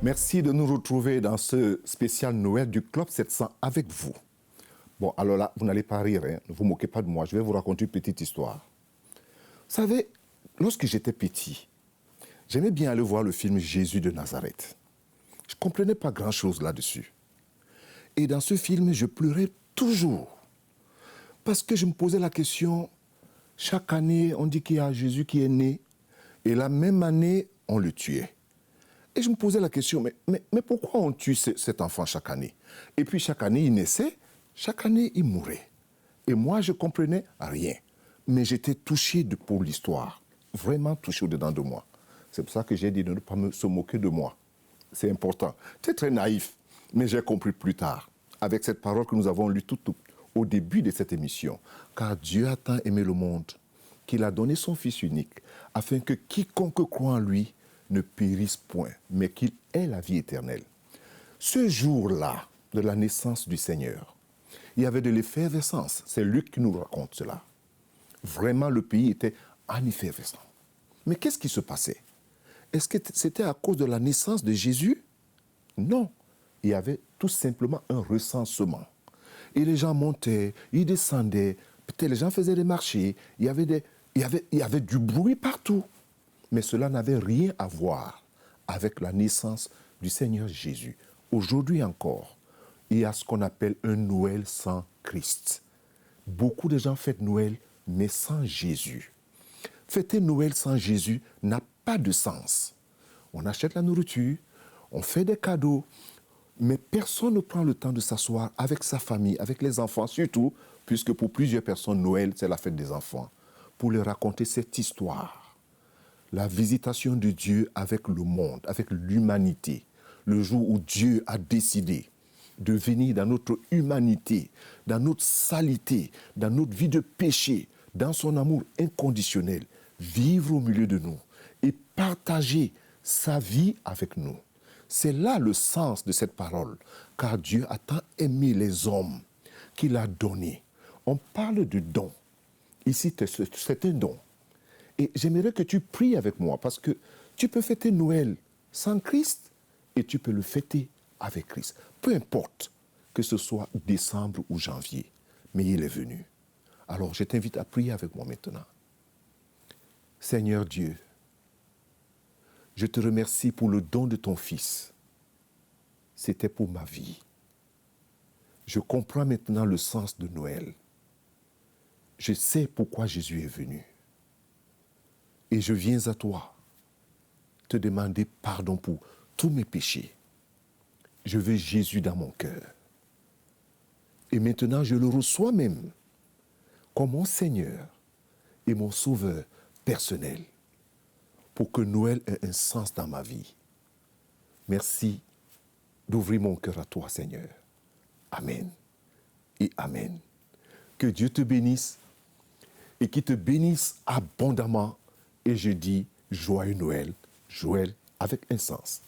Merci de nous retrouver dans ce spécial Noël du Club 700 avec vous. Bon, alors là, vous n'allez pas rire, hein, ne vous moquez pas de moi, je vais vous raconter une petite histoire. Vous savez, lorsque j'étais petit, j'aimais bien aller voir le film Jésus de Nazareth. Je ne comprenais pas grand-chose là-dessus. Et dans ce film, je pleurais toujours. Parce que je me posais la question, chaque année, on dit qu'il y a Jésus qui est né, et la même année, on le tuait. Et je me posais la question, mais pourquoi on tue cet enfant chaque année? Et puis chaque année, il naissait, chaque année, il mourait. Et moi, je ne comprenais rien. Mais j'étais touché pour l'histoire, vraiment touché au-dedans de moi. C'est pour ça que j'ai dit de ne pas se moquer de moi. C'est important. C'est très naïf, mais j'ai compris plus tard, avec cette parole que nous avons lue tout au début de cette émission. Car Dieu a tant aimé le monde qu'il a donné son Fils unique, afin que quiconque croit en lui ne périsse point, mais qu'il ait la vie éternelle. Ce jour-là, de la naissance du Seigneur, il y avait de l'effervescence. C'est Luc qui nous raconte cela. Vraiment, le pays était en effervescence. Mais qu'est-ce qui se passait? Est-ce que c'était à cause de la naissance de Jésus? Non. Il y avait tout simplement un recensement. Et les gens montaient, ils descendaient, peut-être les gens faisaient des marchés, il y avait du bruit partout. Mais cela n'avait rien à voir avec la naissance du Seigneur Jésus. Aujourd'hui encore, il y a ce qu'on appelle un Noël sans Christ. Beaucoup de gens fêtent Noël, mais sans Jésus. Fêter Noël sans Jésus n'a pas de sens. On achète la nourriture, on fait des cadeaux, mais personne ne prend le temps de s'asseoir avec sa famille, avec les enfants, surtout, puisque pour plusieurs personnes, Noël, c'est la fête des enfants, pour leur raconter cette histoire. La visitation de Dieu avec le monde, avec l'humanité, le jour où Dieu a décidé de venir dans notre humanité, dans notre saleté, dans notre vie de péché, dans son amour inconditionnel, vivre au milieu de nous et partager sa vie avec nous. C'est là le sens de cette parole, car Dieu a tant aimé les hommes qu'il a donné. On parle de don. Ici, c'est un don. Et j'aimerais que tu pries avec moi, parce que tu peux fêter Noël sans Christ et tu peux le fêter avec Christ. Peu importe que ce soit décembre ou janvier, mais il est venu. Alors je t'invite à prier avec moi maintenant. Seigneur Dieu, je te remercie pour le don de ton Fils. C'était pour ma vie. Je comprends maintenant le sens de Noël. Je sais pourquoi Jésus est venu. Et je viens à toi te demander pardon pour tous mes péchés. Je veux Jésus dans mon cœur. Et maintenant, je le reçois même comme mon Seigneur et mon Sauveur personnel pour que Noël ait un sens dans ma vie. Merci d'ouvrir mon cœur à toi, Seigneur. Amen et Amen. Que Dieu te bénisse et qu'il te bénisse abondamment. Et je dis joyeux Noël, Joël avec un sens.